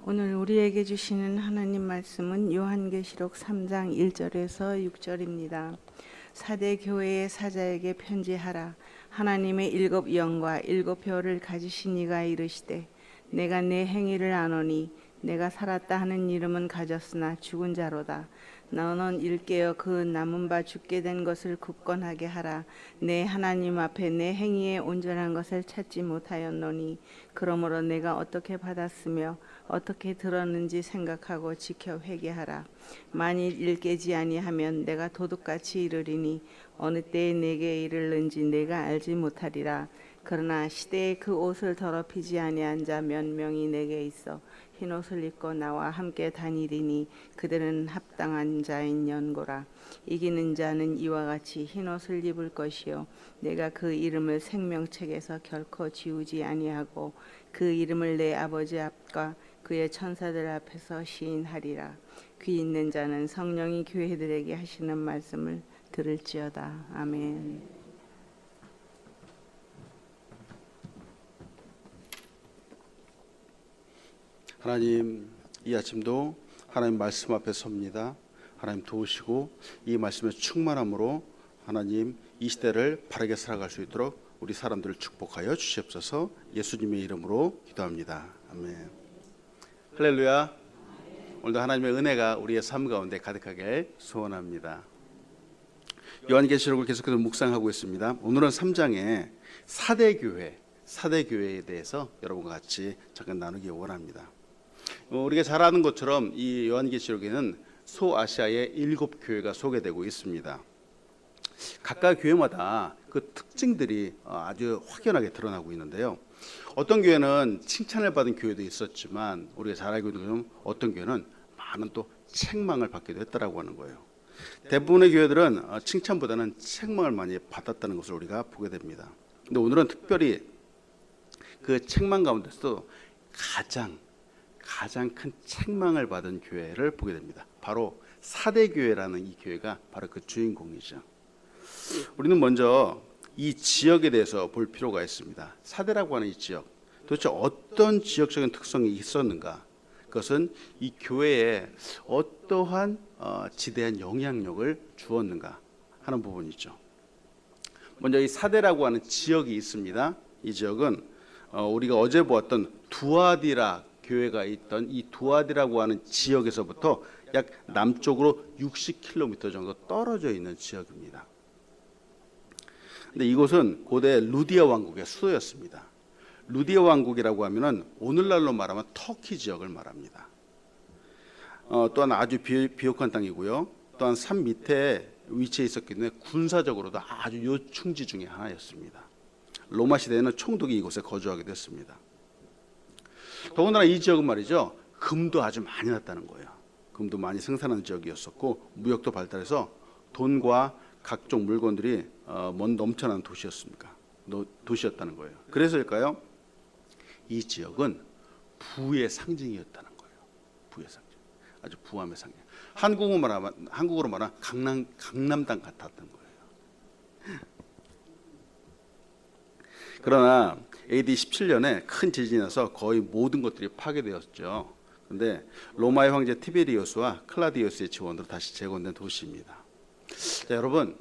오늘 우리에게 주시는 하나님 말씀은 요한계시록 3장 1절에서 6절입니다. 사대 교회의 사자에게 편지하라. 하나님의 일곱 영과 일곱 별을 가지신 이가 이르시되 내가 내 행위를 아노니 내가 살았다 하는 이름은 가졌으나 죽은 자로다. 너는 일깨어 그 남은 바 죽게 된 것을 굳건하게 하라. 내 하나님 앞에 내 행위의 온전한 것을 찾지 못하였노니 그러므로 내가 어떻게 받았으며 어떻게 들었는지 생각하고 지켜 회개하라. 만일 일깨지 아니하면 내가 도둑같이 이르리니 어느 때에 내게 이르는지 내가 알지 못하리라. 그러나 시대에 그 옷을 더럽히지 아니한 자 몇 명이 내게 있어 흰 옷을 입고 나와 함께 다니리니 그들은 합당한 자인 연고라. 이기는 자는 이와 같이 흰 옷을 입을 것이요 내가 그 이름을 생명책에서 결코 지우지 아니하고 그 이름을 내 아버지 앞과 그의 천사들 앞에서 시인하리라. 귀 있는 자는 성령이 교회들에게 하시는 말씀을 들을지어다. 아멘. 하나님, 이 아침도 하나님 말씀 앞에 섭니다. 하나님 도우시고 이 말씀의 충만함으로 하나님 이 시대를 바르게 살아갈 수 있도록 우리 사람들을 축복하여 주시옵소서. 예수님의 이름으로 기도합니다. 아멘. 할렐루야. 오늘도 하나님의 은혜가 우리의 삶 가운데 가득하게 소원합니다. 요한계시록을 계속해서 묵상하고 있습니다. 오늘은 3장의 사대교회에 대해서 여러분과 같이 잠깐 나누기 원합니다. 우리가 잘 아는 것처럼 이 요한계시록에는 소아시아의 7교회가 소개되고 있습니다. 각각 교회마다 그 특징들이 아주 확연하게 드러나고 있는데요. 어떤 교회는 칭찬을 받은 교회도 있었지만 우리가 잘 알고 있는 것처럼 어떤 교회는 많은 또 책망을 받기도 했다라고 하는 거예요. 대부분의 교회들은 칭찬보다는 책망을 많이 받았다는 것을 우리가 보게 됩니다. 근데 오늘은 특별히 그 책망 가운데서도 가장 큰 책망을 받은 교회를 보게 됩니다. 바로 사대교회라는 이 교회가 바로 그 주인공이죠. 우리는 먼저 이 지역에 대해서 볼 필요가 있습니다. 사대라고 하는 이 지역, 도대체 어떤 지역적인 특성이 있었는가? 그것은 이 교회에 어떠한 지대한 영향력을 주었는가 하는 부분이죠. 먼저 이 사대라고 하는 지역이 있습니다. 이 지역은 우리가 어제 보았던 두아디라 교회가 있던 이 두아디라고 하는 지역에서부터 약 남쪽으로 60km 정도 떨어져 있는 지역입니다. 근데 이곳은 고대 루디아 왕국의 수도였습니다. 루디아 왕국이라고 하면은 오늘날로 말하면 터키 지역을 말합니다. 또한 아주 비옥한 땅이고요. 또한 산 밑에 위치해 있었기 때문에 군사적으로도 아주 요충지 중에 하나였습니다. 로마 시대에는 총독이 이곳에 거주하게 됐습니다. 더군다나 이 지역은 말이죠, 금도 아주 많이 났다는 거예요. 금도 많이 생산하는 지역이었었고 무역도 발달해서 돈과 각종 물건들이 넘쳐나는 도시였다는 거예요. 그래서일까요? 이 지역은 부의 상징이었다는 거예요. 부의 상징, 아주 부함의 상징. 한국으로 말하면 강남당 같았던 거예요. 그러나 AD 17년에 큰 지진이 나서 거의 모든 것들이 파괴되었죠. 그런데 로마의 황제 티베리우스와 클라디우스의 지원으로 다시 재건된 도시입니다. 자, 여러분,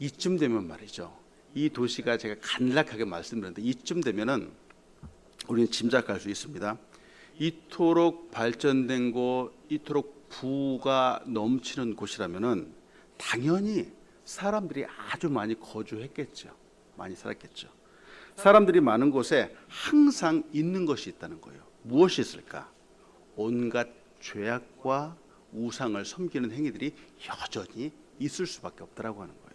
이쯤 되면 말이죠, 이 도시가 제가 간략하게 말씀드렸는데 이쯤 되면은 우리는 짐작할 수 있습니다. 이토록 발전된 곳, 이토록 부가 넘치는 곳이라면은 당연히 사람들이 아주 많이 거주했겠죠. 많이 살았겠죠. 사람들이 많은 곳에 항상 있는 것이 있다는 거예요. 무엇이 있을까? 온갖 죄악과 우상을 섬기는 행위들이 여전히 있을 수밖에 없다라고 하는 거예요.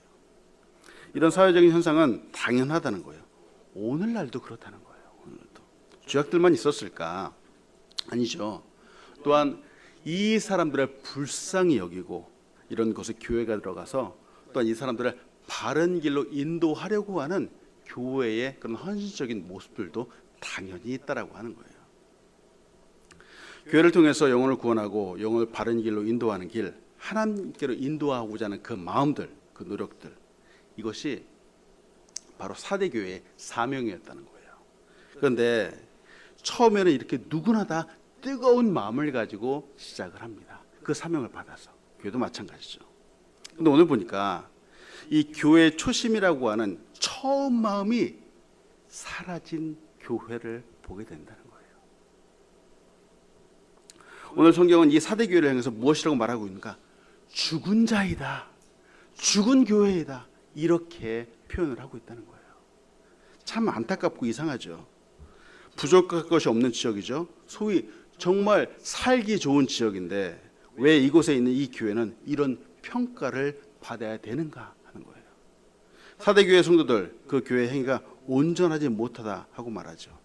이런 사회적인 현상은 당연하다는 거예요. 오늘날도 그렇다는 거예요. 오늘도 죄악들만 있었을까? 아니죠. 또한 이 사람들을 불쌍히 여기고 이런 곳에 교회가 들어가서 또한 이 사람들을 바른 길로 인도하려고 하는 교회의 그런 헌신적인 모습들도 당연히 있다라고 하는 거예요. 교회를 통해서 영혼을 구원하고 영혼을 바른 길로 인도하는 길, 하나님께로 인도하고자 하는 그 마음들, 그 노력들, 이것이 바로 사대교회의 사명이었다는 거예요. 그런데 처음에는 이렇게 누구나 다 뜨거운 마음을 가지고 시작을 합니다. 그 사명을 받아서. 교회도 마찬가지죠. 근데 오늘 보니까 이 교회의 초심이라고 하는 처음 마음이 사라진 교회를 보게 된다는 거예요. 오늘 성경은 이 사대 교회를 향해서 무엇이라고 말하고 있는가? 죽은 자이다, 죽은 교회이다, 이렇게 표현을 하고 있다는 거예요. 참 안타깝고 이상하죠. 부족할 것이 없는 지역이죠. 소위 정말 살기 좋은 지역인데 왜 이곳에 있는 이 교회는 이런 평가를 받아야 되는가 하는 거예요. 사대교회 성도들, 그 교회 행위가 온전하지 못하다 하고 말하죠.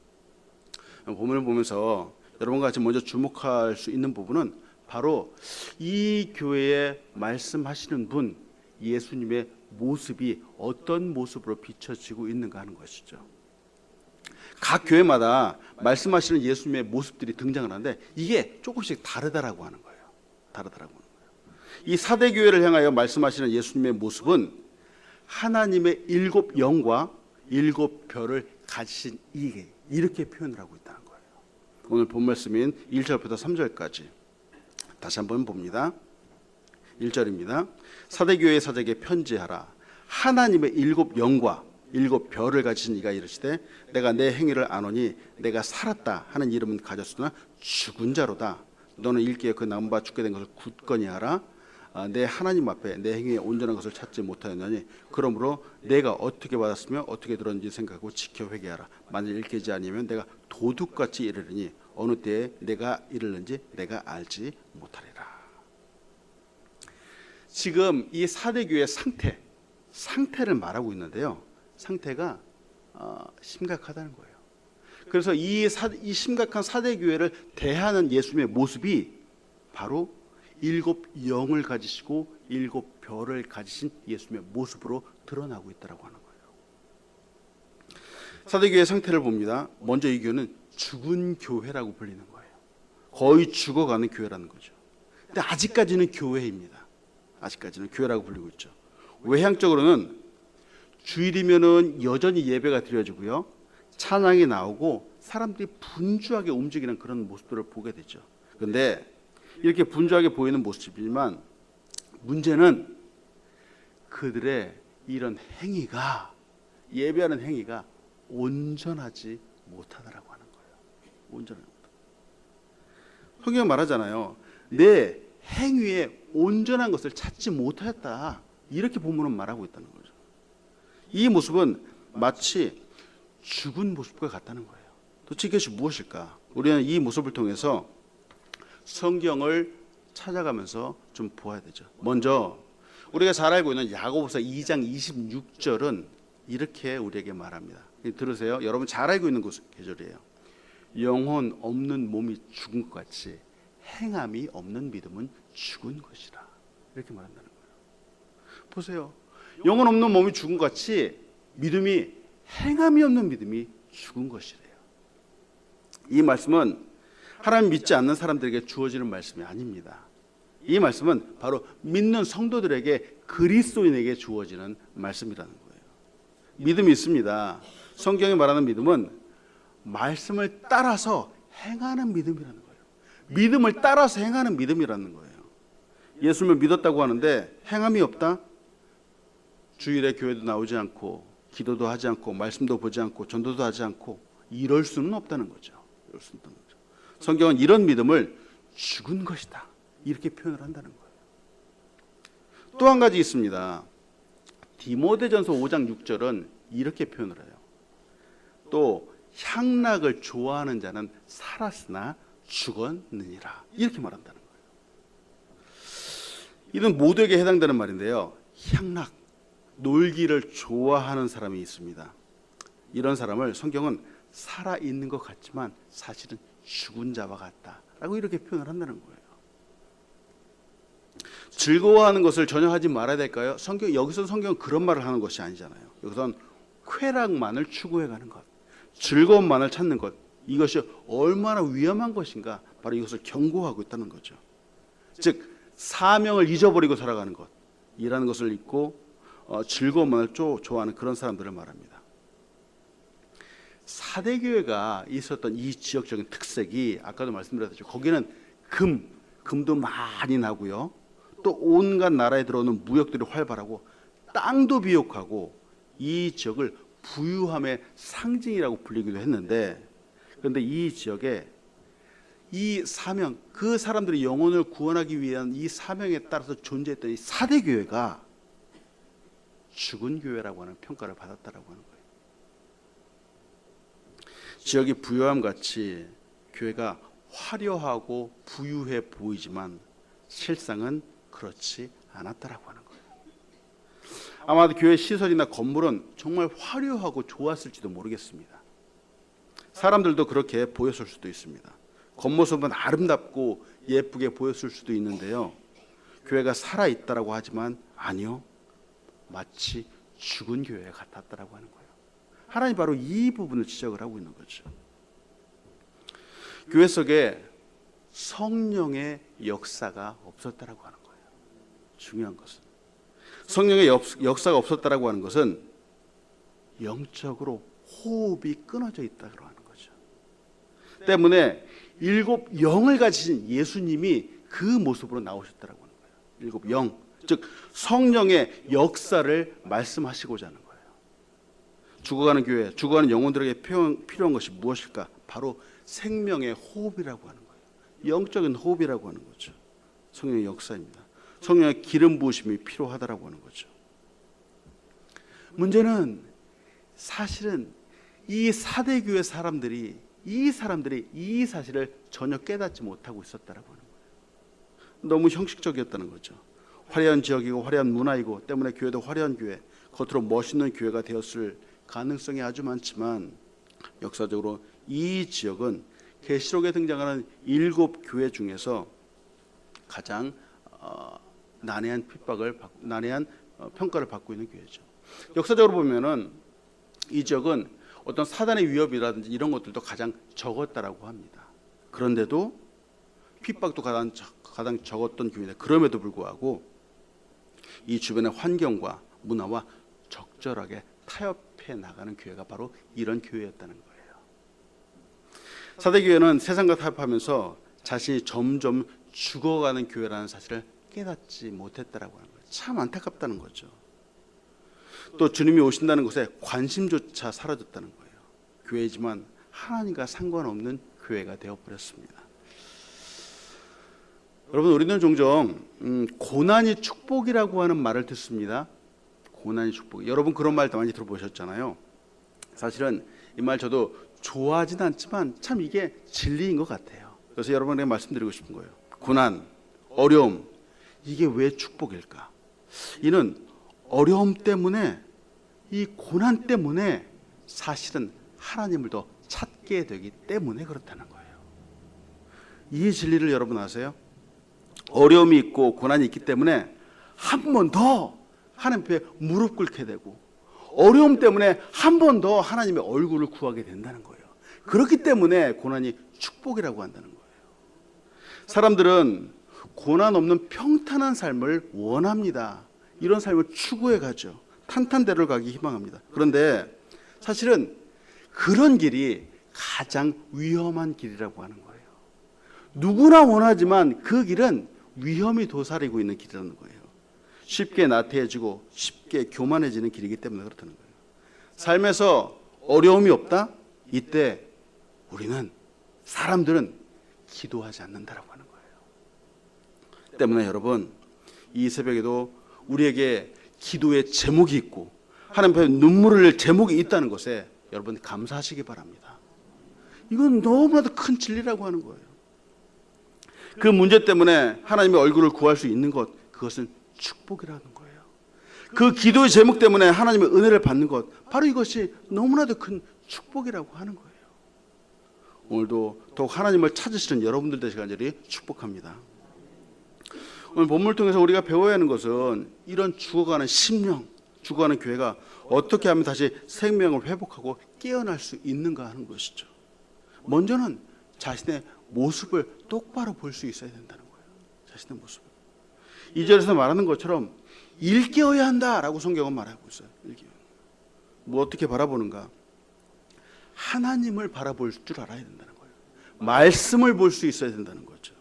본문을 보면서 여러분과 같이 먼저 주목할 수 있는 부분은 바로 이 교회에 말씀하시는 분, 예수님의 모습이 어떤 모습으로 비춰지고 있는가 하는 것이죠. 각 교회마다 말씀하시는 예수님의 모습들이 등장을 하는데 이게 조금씩 다르다라고 하는 거예요. 다르다라고 하는 거예요. 이 사대 교회를 향하여 말씀하시는 예수님의 모습은 하나님의 7 영과 7 별을 가지신 이렇게 표현을 하고 있다는 거예요. 오늘 본 말씀인 1절부터 3절까지 다시 한번 봅니다. 1절입니다. 사대 교회의 사자에게 편지하라. 하나님의 7 영과 7 별을 가지신 이가 이르시되 내가 내 행위를 아노니 내가 살았다 하는 이름은 가졌으나 죽은 자로다. 너는 일기에 그 남바 죽게 된 것을 굳건히 하라. 내 하나님 앞에 내 행위에 온전한 것을 찾지 못하였느니 그러므로 내가 어떻게 받았으며 어떻게 들었는지 생각하고 지켜 회개하라. 만일 읽히지 아니면 내가 도둑같이 이르리니 어느 때에 내가 이르는지 내가 알지 못하리라. 지금 이 사대교의 상태를 말하고 있는데요. 상태가 심각하다는 거예요. 그래서 이 심각한 사대교회를 대하는 예수님의 모습이 바로 7 영을 가지시고 7 별을 가지신 예수님의 모습으로 드러나고 있다고 하는 거예요. 사대교회의 상태를 봅니다. 먼저 이 교회는 죽은 교회라고 불리는 거예요. 거의 죽어가는 교회라는 거죠. 근데 아직까지는 교회입니다. 아직까지는 교회라고 불리고 있죠. 외향적으로는 주일이면은 여전히 예배가 드려지고요, 찬양이 나오고 사람들이 분주하게 움직이는 그런 모습들을 보게 되죠. 그런데 이렇게 분주하게 보이는 모습이지만 문제는 그들의 이런 행위가, 예배하는 행위가 온전하지 못하다라고 하는 거예요. 온전하지 못하다. 성경은 말하잖아요. 내 행위에 온전한 것을 찾지 못하였다. 이렇게 본문은 말하고 있다는 거죠. 이 모습은 마치 죽은 모습과 같다는 거예요. 도대체 이것이 무엇일까? 우리는 이 모습을 통해서 성경을 찾아가면서 좀 보아야 되죠. 먼저 우리가 잘 알고 있는 야고보서 2장 26절은 이렇게 우리에게 말합니다. 들으세요. 여러분 잘 알고 있는 계절이에요. 영혼 없는 몸이 죽은 것 같이 행함이 없는 믿음은 죽은 것이라. 이렇게 말한다는 거예요. 보세요. 영혼 없는 몸이 죽은 것 같이 믿음이, 행함이 없는 믿음이 죽은 것이래요. 이 말씀은 하나님 믿지 않는 사람들에게 주어지는 말씀이 아닙니다. 이 말씀은 바로 믿는 성도들에게, 그리스도인에게 주어지는 말씀이라는 거예요. 믿음이 있습니다. 성경이 말하는 믿음은 말씀을 따라서 행하는 믿음이라는 거예요. 믿음을 따라서 행하는 믿음이라는 거예요. 예수님을 믿었다고 하는데 행함이 없다? 주일에 교회도 나오지 않고 기도도 하지 않고 말씀도 보지 않고 전도도 하지 않고 이럴 수는 없다는 거죠. 이럴 수는 없다는 거죠. 성경은 이런 믿음을 죽은 것이다, 이렇게 표현을 한다는 거예요. 또 한 가지 있습니다. 디모데전서 5장 6절은 이렇게 표현을 해요. 또 향락을 좋아하는 자는 살았으나 죽었느니라, 이렇게 말한다는 거예요. 이는 모두에게 해당되는 말인데요. 향락, 놀기를 좋아하는 사람이 있습니다. 이런 사람을 성경은 살아있는 것 같지만 사실은 죽은 자와 같다라고 이렇게 표현을 한다는 거예요. 즐거워하는 것을 전혀 하지 말아야 될까요? 여기서 성경은 그런 말을 하는 것이 아니잖아요. 여기서는 쾌락만을 추구해가는 것, 즐거움만을 찾는 것, 이것이 얼마나 위험한 것인가, 바로 이것을 경고하고 있다는 거죠. 즉 사명을 잊어버리고 살아가는 것, 이라는 것을 잊고 즐거움만을 좋아하는 그런 사람들을 말합니다. 사대교회가 있었던 이 지역적인 특색이 아까도 말씀드렸죠. 거기는 금도 많이 나고요. 또 온갖 나라에 들어오는 무역들이 활발하고 땅도 비옥하고 이 지역을 부유함의 상징이라고 불리기도 했는데, 그런데 이 지역에 이 사명, 그 사람들이 영혼을 구원하기 위한 이 사명에 따라서 존재했던 이 사대교회가 죽은 교회라고 하는 평가를 받았다라고 하는 거예요. 지역이 부유함 같이 교회가 화려하고 부유해 보이지만 실상은 그렇지 않았다라고 하는 거예요. 아마도 교회 시설이나 건물은 정말 화려하고 좋았을지도 모르겠습니다. 사람들도 그렇게 보였을 수도 있습니다. 겉모습은 아름답고 예쁘게 보였을 수도 있는데요. 교회가 살아있다라고 하지만 아니요, 마치 죽은 교회 같았다라고 하는 거예요. 하나님 바로 이 부분을 지적을 하고 있는 거죠. 교회 속에 성령의 역사가 없었다라고 하는 거예요. 중요한 것은 성령의 역사가 없었다라고 하는 것은 영적으로 호흡이 끊어져 있다고 하는 거죠. 때문에 일곱 영을 가지신 예수님이 그 모습으로 나오셨다라고 하는 거예요. 일곱 영, 즉 성령의 역사를 말씀하시고자 하는 거예요. 죽어가는 교회, 죽어가는 영혼들에게 필요한 것이 무엇일까? 바로 생명의 호흡이라고 하는 거예요. 영적인 호흡이라고 하는 거죠. 성령의 역사입니다. 성령의 기름 부으심이 필요하다라고 하는 거죠. 문제는 사실은 이 사대교회 사람들이 이 사실을 전혀 깨닫지 못하고 있었다라고 하는 거예요. 너무 형식적이었다는 거죠. 화려한 지역이고 화려한 문화이고 때문에 교회도 화려한 교회, 겉으로 멋있는 교회가 되었을 가능성이 아주 많지만 역사적으로 이 지역은 계시록에 등장하는 7교회 중에서 가장 난해한 평가를 받고 있는 교회죠. 역사적으로 보면은 이 지역은 어떤 사단의 위협이라든지 이런 것들도 가장 적었다라고 합니다. 그런데도 핍박도 가장 적었던 교회인데 그럼에도 불구하고 이 주변의 환경과 문화와 적절하게 타협해 나가는 교회가 바로 이런 교회였다는 거예요. 사대교회는 세상과 타협하면서 자신이 점점 죽어가는 교회라는 사실을 깨닫지 못했다라고 하는 거예요. 참 안타깝다는 거죠. 또 주님이 오신다는 것에 관심조차 사라졌다는 거예요. 교회지만 하나님과 상관없는 교회가 되어버렸습니다. 여러분, 우리는 종종 고난이 축복이라고 하는 말을 듣습니다. 고난이 축복. 여러분 그런 말 많이 들어보셨잖아요. 사실은 이 말 저도 좋아하진 않지만 참 이게 진리인 것 같아요. 그래서 여러분에게 말씀드리고 싶은 거예요. 고난, 어려움, 이게 왜 축복일까? 이는 어려움 때문에, 이 고난 때문에 사실은 하나님을 더 찾게 되기 때문에 그렇다는 거예요. 이 진리를 여러분 아세요? 어려움이 있고 고난이 있기 때문에 한 번 더 하나님 앞에 무릎 꿇게 되고, 어려움 때문에 한 번 더 하나님의 얼굴을 구하게 된다는 거예요. 그렇기 때문에 고난이 축복이라고 한다는 거예요. 사람들은 고난 없는 평탄한 삶을 원합니다. 이런 삶을 추구해 가죠. 탄탄대로를 가기 희망합니다. 그런데 사실은 그런 길이 가장 위험한 길이라고 하는 거예요. 누구나 원하지만 그 길은 위험이 도사리고 있는 길이라는 거예요. 쉽게 나태해지고 쉽게 교만해지는 길이기 때문에 그렇다는 거예요. 삶에서 어려움이 없다? 이때 사람들은 기도하지 않는다라고 하는 거예요. 때문에 여러분, 이 새벽에도 우리에게 기도의 제목이 있고 하나님 앞에 눈물을 흘릴 제목이 있다는 것에 여러분 감사하시기 바랍니다. 이건 너무나도 큰 진리라고 하는 거예요. 그 문제 때문에 하나님의 얼굴을 구할 수 있는 것, 그것은 축복이라는 거예요. 그 기도의 제목 때문에 하나님의 은혜를 받는 것, 바로 이것이 너무나도 큰 축복이라고 하는 거예요. 오늘도 더욱 하나님을 찾으시는 여러분들 되시길 간절히 축복합니다. 오늘 본문을 통해서 우리가 배워야 하는 것은 이런 죽어가는 심령, 죽어가는 교회가 어떻게 하면 다시 생명을 회복하고 깨어날 수 있는가 하는 것이죠. 먼저는 자신의 모습을 똑바로 볼 수 있어야 된다는 거예요. 자신의 모습을. 2절에서 말하는 것처럼 일깨워야 한다라고 성경은 말하고 있어요. 일깨워. 뭐 어떻게 바라보는가? 하나님을 바라볼 줄 알아야 된다는 거예요. 말씀을 볼 수 있어야 된다는 거죠.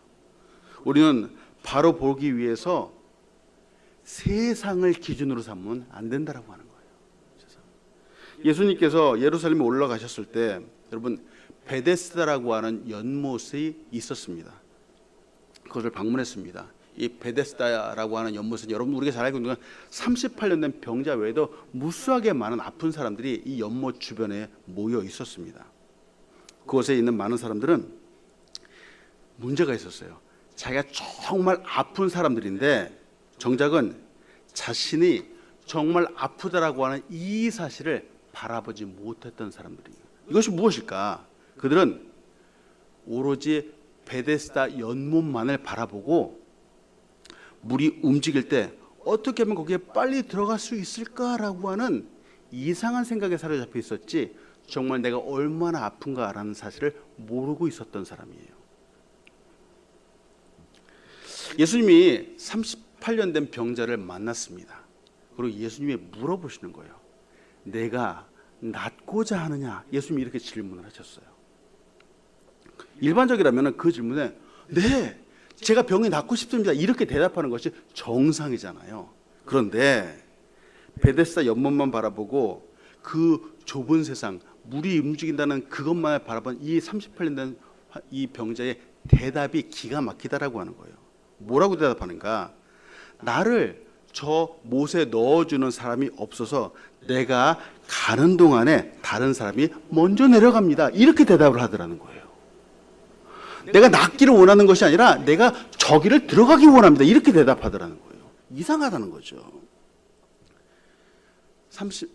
우리는 바로 보기 위해서 세상을 기준으로 삼으면 안 된다라고 하는 거예요. 예수님께서 예루살렘에 올라가셨을 때 여러분 베데스다라고 하는 연못이 있었습니다. 그것을 방문했습니다. 이 베데스다라고 하는 연못은 여러분 우리가 잘 알고 있는 건 38년 된 병자 외에도 무수하게 많은 아픈 사람들이 이 연못 주변에 모여 있었습니다. 그곳에 있는 많은 사람들은 문제가 있었어요. 자기가 정말 아픈 사람들인데 정작은 자신이 정말 아프다라고 하는 이 사실을 바라보지 못했던 사람들이에요. 이것이 무엇일까? 그들은 오로지 베데스다 연못만을 바라보고 물이 움직일 때 어떻게 하면 거기에 빨리 들어갈 수 있을까라고 하는 이상한 생각에 사로잡혀 있었지 정말 내가 얼마나 아픈가라는 사실을 모르고 있었던 사람이에요. 예수님이 38년 된 병자를 만났습니다. 그리고 예수님이 물어보시는 거예요. 내가 낫고자 하느냐? 예수님이 이렇게 질문을 하셨어요. 일반적이라면 그 질문에 네, 제가 병이 낫고 싶습니다. 이렇게 대답하는 것이 정상이잖아요. 그런데 베데스다 연못만 바라보고 그 좁은 세상, 물이 움직인다는 그것만 바라본 이 38년 된 이 병자의 대답이 기가 막히다라고 하는 거예요. 뭐라고 대답하는가? 나를 저 못에 넣어주는 사람이 없어서 내가 가는 동안에 다른 사람이 먼저 내려갑니다. 이렇게 대답을 하더라는 거예요. 내가 낫기를 원하는 것이 아니라 내가 저기를 들어가기 원합니다. 이렇게 대답하더라는 거예요. 이상하다는 거죠.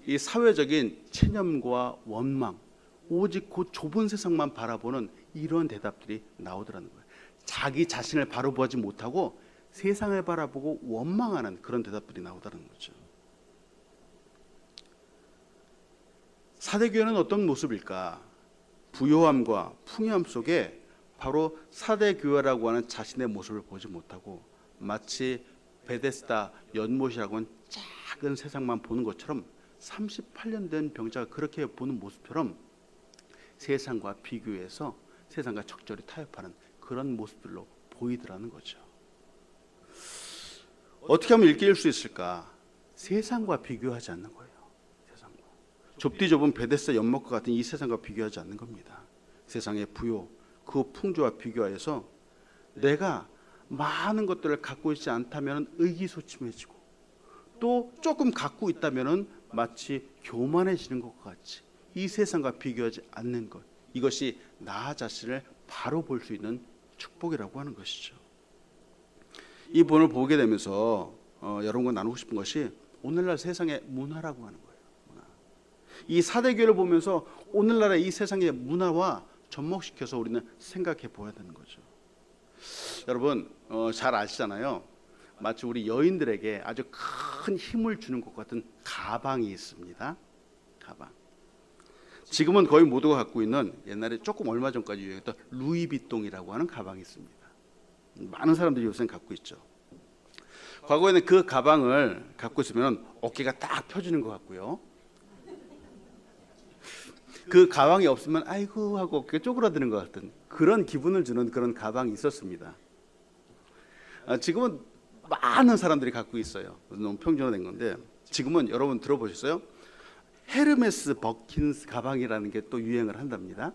이 사회적인 체념과 원망, 오직 그 좁은 세상만 바라보는 이런 대답들이 나오더라는 거예요. 자기 자신을 바로 보지 못하고 세상을 바라보고 원망하는 그런 대답들이 나오더라는 거죠. 사대교회는 어떤 모습일까? 부요함과 풍요함 속에 바로 사대교회라고 하는 자신의 모습을 보지 못하고 마치 베데스다 연못이라고 하는 작은 세상만 보는 것처럼 38년 된 병자가 그렇게 보는 모습처럼 세상과 비교해서 세상과 적절히 타협하는 그런 모습들로 보이더라는 거죠. 어떻게 하면 일깨일 수 있을까? 세상과 비교하지 않는 거예요. 세상과. 좁디 좁은 베데스다 연못과 같은 이 세상과 비교하지 않는 겁니다. 세상의 부요, 그 풍조와 비교하여서 내가 많은 것들을 갖고 있지 않다면 의기소침해지고 또 조금 갖고 있다면 마치 교만해지는 것과 같이 이 세상과 비교하지 않는 것, 이것이 나 자신을 바로 볼 수 있는 축복이라고 하는 것이죠. 이 본을 보게 되면서 여러분과 나누고 싶은 것이 오늘날 세상의 문화라고 하는 거예요. 문화. 이 사대교회를 보면서 오늘날의 이 세상의 문화와 접목시켜서 우리는 생각해 보아야 되는 거죠. 여러분 잘 아시잖아요. 마치 우리 여인들에게 아주 큰 힘을 주는 것 같은 가방이 있습니다. 가방. 지금은 거의 모두가 갖고 있는 옛날에 조금 얼마 전까지 유행했던 루이비통이라고 하는 가방이 있습니다. 많은 사람들이 요새는 갖고 있죠. 과거에는 그 가방을 갖고 있으면 어깨가 딱 펴지는 것 같고요. 그 가방이 없으면 아이고 하고 어깨가 쪼그라드는 것 같은 그런 기분을 주는 그런 가방이 있었습니다. 지금은 많은 사람들이 갖고 있어요. 너무 평준화된 건데 지금은 여러분 들어보셨어요? 헤르메스 버킨스 가방이라는 게 또 유행을 한답니다.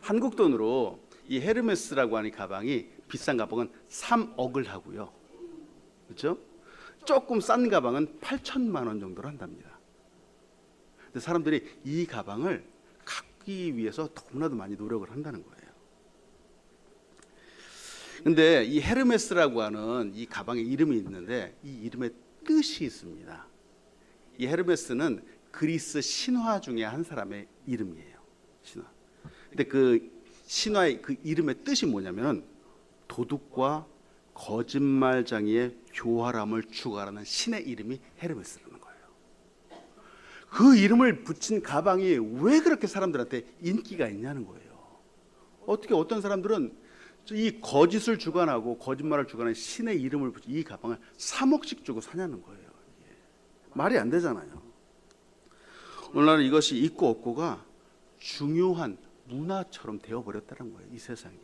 한국 돈으로 이 헤르메스라고 하는 가방이 비싼 가방은 3억을 하고요. 그렇죠? 조금 싼 가방은 8천만 원 정도로 한답니다. 근데 사람들이 이 가방을 갖기 위해서 너무나도 많이 노력을 한다는 거예요. 근데 이 헤르메스라고 하는 이 가방의 이름이 있는데 이 이름의 뜻이 있습니다. 이 헤르메스는 그리스 신화 중에 한 사람의 이름이에요. 신화. 근데 그 신화의 그 이름의 뜻이 뭐냐면 도둑과 거짓말장이의 교활함을 추구하라는 신의 이름이 헤르메스라는 거예요. 그 이름을 붙인 가방이 왜 그렇게 사람들한테 인기가 있냐는 거예요. 어떻게 어떤 사람들은 이 거짓을 주관하고 거짓말을 주관하는 신의 이름을 붙인 이 가방을 3억씩 주고 사냐는 거예요. 말이 안 되잖아요. 오늘날 이것이 있고 없고가 중요한 문화처럼 되어버렸다는 거예요. 이 세상이.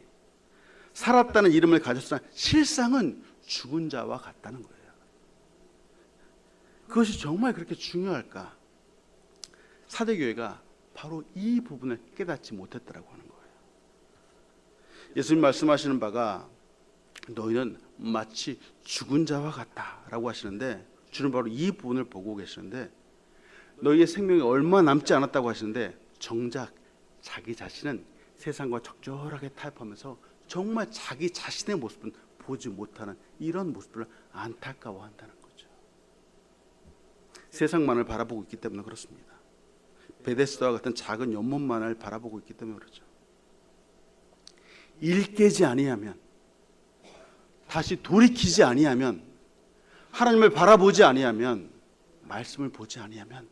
살았다는 이름을 가졌으나 실상은 죽은 자와 같다는 거예요. 그것이 정말 그렇게 중요할까? 사대교회가 바로 이 부분을 깨닫지 못했다라고 하는 거예요. 예수님 말씀하시는 바가 너희는 마치 죽은 자와 같다라고 하시는데, 주는 바로 이 부분을 보고 계시는데, 너희의 생명이 얼마 남지 않았다고 하시는데 정작 자기 자신은 세상과 적절하게 타협하면서 정말 자기 자신의 모습은 보지 못하는 이런 모습을 안타까워한다는 거죠. 세상만을 바라보고 있기 때문에 그렇습니다. 베데스다와 같은 작은 연못만을 바라보고 있기 때문에 그렇죠. 일 깨지 아니하면, 다시 돌이키지 아니하면, 하나님을 바라보지 아니하면, 말씀을 보지 아니하면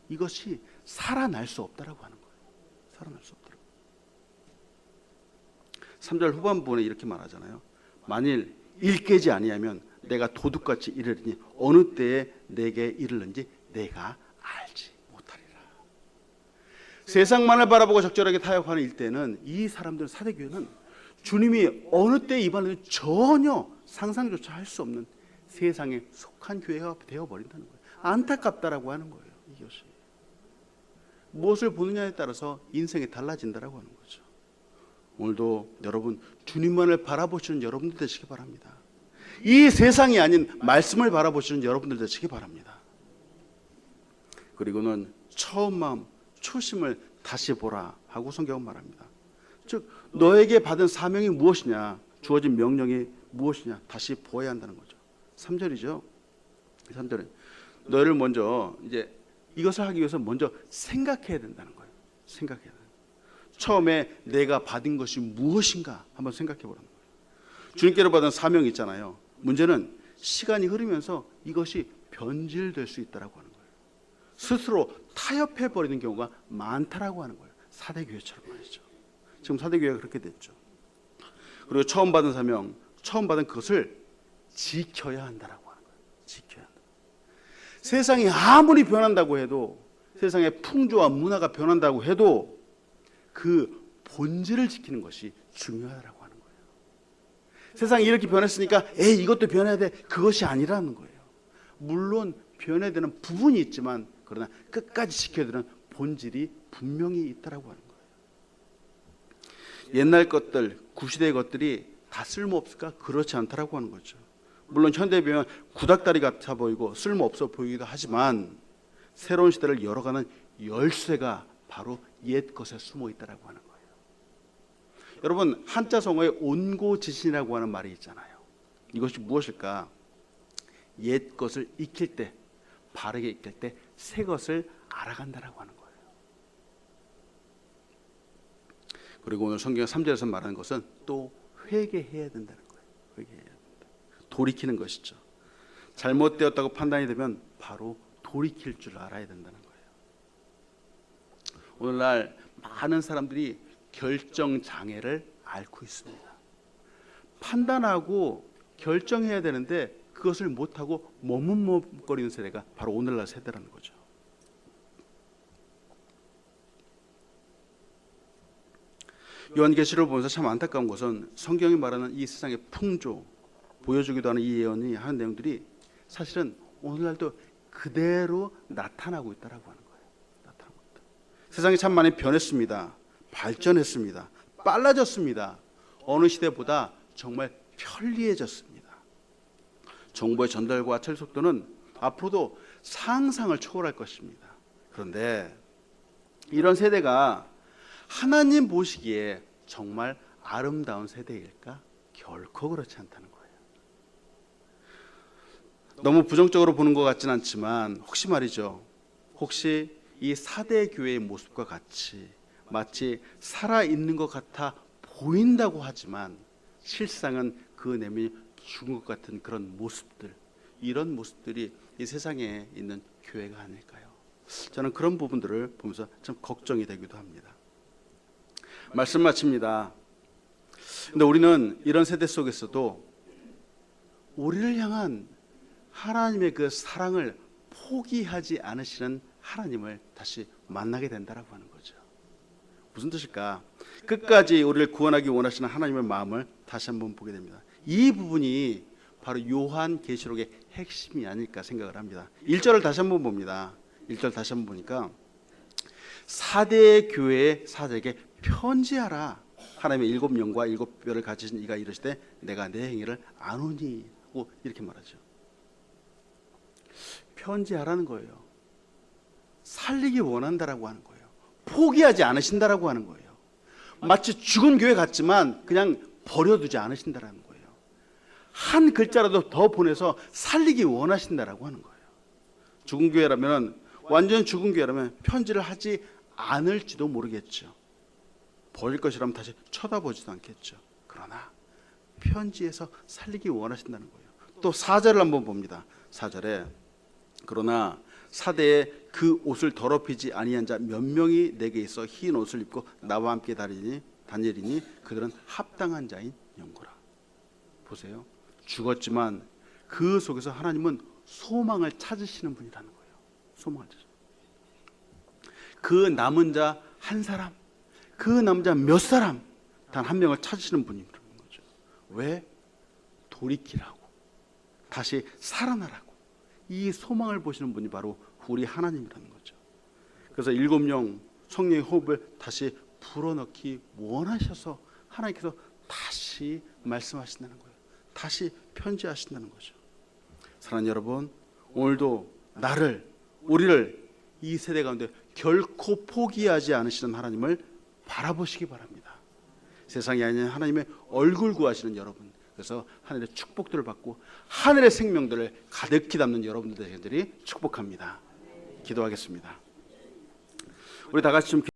이것이 살아날 수 없다라고 하는 거예요. 살아날 수 없다라고. 3절 후반부에 이렇게 말하잖아요. 만일 일 깨지 아니하면 내가 도둑같이 이르리니 어느 때에 내게 이르는지 내가 알지 못하리라. 세상만을 바라보고 적절하게 타협하는 일때는 이 사람들, 사대교회는 주님이 어느 때에 임하는지 전혀 상상조차 할 수 없는 세상에 속한 교회가 되어버린다는 거예요. 안타깝다라고 하는 거예요. 이것이 무엇을 보느냐에 따라서 인생이 달라진다라고 하는 거죠. 오늘도 여러분 주님만을 바라보시는 여러분들 되시기 바랍니다. 이 세상이 아닌 말씀을 바라보시는 여러분들 되시기 바랍니다. 그리고는 처음 마음 초심을 다시 보라 하고 성경은 말합니다. 즉 너에게 받은 사명이 무엇이냐, 주어진 명령이 무엇이냐 다시 보아야 한다는 거죠. 3절이죠. 3절은 너희를 먼저 이제 이것을 하기 위해서 먼저 생각해야 된다는 거예요. 생각해야 돼요. 처음에 내가 받은 것이 무엇인가 한번 생각해 보라는 거예요. 주님께로 받은 사명이 있잖아요. 문제는 시간이 흐르면서 이것이 변질될 수 있다라고 하는 거예요. 스스로 타협해 버리는 경우가 많다라고 하는 거예요. 사대교회처럼 말이죠. 지금 사대교회가 그렇게 됐죠. 그리고 처음 받은 사명, 처음 받은 그것을 지켜야 한다라고 하는 거예요. 지켜야 한다. 세상이 아무리 변한다고 해도, 세상의 풍조와 문화가 변한다고 해도 그 본질을 지키는 것이 중요하다고 하는 거예요. 세상이 이렇게 변했으니까 이것도 변해야 돼, 그것이 아니라는 거예요. 물론 변해야 되는 부분이 있지만 그러나 끝까지 지켜야 되는 본질이 분명히 있다라고 하는 거예요. 옛날 것들, 구시대의 것들이 다 쓸모없을까? 그렇지 않다라고 하는 거죠. 물론 현대에 비하면 구닥다리 같아 보이고 쓸모없어 보이기도 하지만 새로운 시대를 열어가는 열쇠가 바로 옛 것에 숨어 있다라고 하는 거예요. 여러분, 한자성어에 온고지신이라고 하는 말이 있잖아요. 이것이 무엇일까? 옛 것을 익힐 때, 바르게 익힐 때 새 것을 알아간다라고 하는 거예요. 그리고 오늘 성경 3절에서 말하는 것은 또 회개해야 된다는 거예요. 회개해야 된다. 돌이키는 것이죠. 잘못되었다고 판단이 되면 바로 돌이킬 줄 알아야 된다는 거예요. 오늘날 많은 사람들이 결정 장애를 앓고 있습니다. 판단하고 결정해야 되는데 그것을 못하고 머뭇머뭇거리는 세대가 바로 오늘날 세대라는 거죠. 요한계시록을 보면서 참 안타까운 것은 성경이 말하는 이 세상의 풍조, 보여주기도 하는 이 예언이 하는 내용들이 사실은 오늘날도 그대로 나타나고 있다라고 하는 거예요. 나타나고 있다. 세상이 참 많이 변했습니다. 발전했습니다. 빨라졌습니다. 어느 시대보다 정말 편리해졌습니다. 정보의 전달과 처리 속도는 앞으로도 상상을 초월할 것입니다. 그런데 이런 세대가 하나님 보시기에 정말 아름다운 세대일까? 결코 그렇지 않다는 거예요. 너무 부정적으로 보는 것 같지는 않지만 혹시 말이죠. 혹시 이 사대 교회의 모습과 같이 마치 살아있는 것 같아 보인다고 하지만 실상은 그 내면이 죽은 것 같은 그런 모습들, 이런 모습들이 이 세상에 있는 교회가 아닐까요? 저는 그런 부분들을 보면서 참 걱정이 되기도 합니다. 말씀 마칩니다. 근데 우리는 이런 세대 속에서도 우리를 향한 하나님의 그 사랑을 포기하지 않으시는 하나님을 다시 만나게 된다라고 하는 거죠. 무슨 뜻일까? 끝까지 우리를 구원하기 원하시는 하나님의 마음을 다시 한번 보게 됩니다. 이 부분이 바로 요한계시록의 핵심이 아닐까 생각을 합니다. 1절을 다시 한번 봅니다. 1절 다시 한번 보니까 사대 교회의 사자에게 편지하라. 하나님의 일곱 영과 일곱 뼈를 가지신 이가 이르시되 내가 내 행위를 아노니 하고 이렇게 말하죠. 편지하라는 거예요. 살리기 원한다라고 하는 거예요. 포기하지 않으신다라고 하는 거예요. 마치 죽은 교회 같지만 그냥 버려두지 않으신다라는 거예요. 한 글자라도 더 보내서 살리기 원하신다라고 하는 거예요. 죽은 교회라면, 완전 죽은 교회라면 편지를 하지 않을지도 모르겠죠. 버릴 것이라면 다시 쳐다보지도 않겠죠. 그러나 편지에서 살리기 원하신다는 거예요. 또 4절을 한번 봅니다. 4절에 그러나 사대에 그 옷을 더럽히지 아니한 자 몇 명이 내게 있어 흰 옷을 입고 나와 함께 다니리니 그들은 합당한 자인 영거라. 보세요. 죽었지만 그 속에서 하나님은 소망을 찾으시는 분이라는 거예요. 소망을 찾으시는. 그 남은 자 한 사람, 그 남자 몇 사람, 단 한 명을 찾으시는 분이라는 거죠. 왜? 돌이키라고, 다시 살아나라고. 이 소망을 보시는 분이 바로 우리 하나님이라는 거죠. 그래서 일곱 영 성령의 호흡을 다시 불어넣기 원하셔서 하나님께서 다시 말씀하신다는 거예요. 다시 편지하신다는 거죠. 사랑하는 여러분, 오늘도 나를, 우리를 이 세대 가운데 결코 포기하지 않으시는 하나님을 바라보시기 바랍니다. 세상이 아닌 하나님의 얼굴 구하시는 여러분, 그래서 하늘의 축복들을 받고 하늘의 생명들을 가득히 담는 여러분들 되시기를 축복합니다. 기도하겠습니다. 우리 다 같이 좀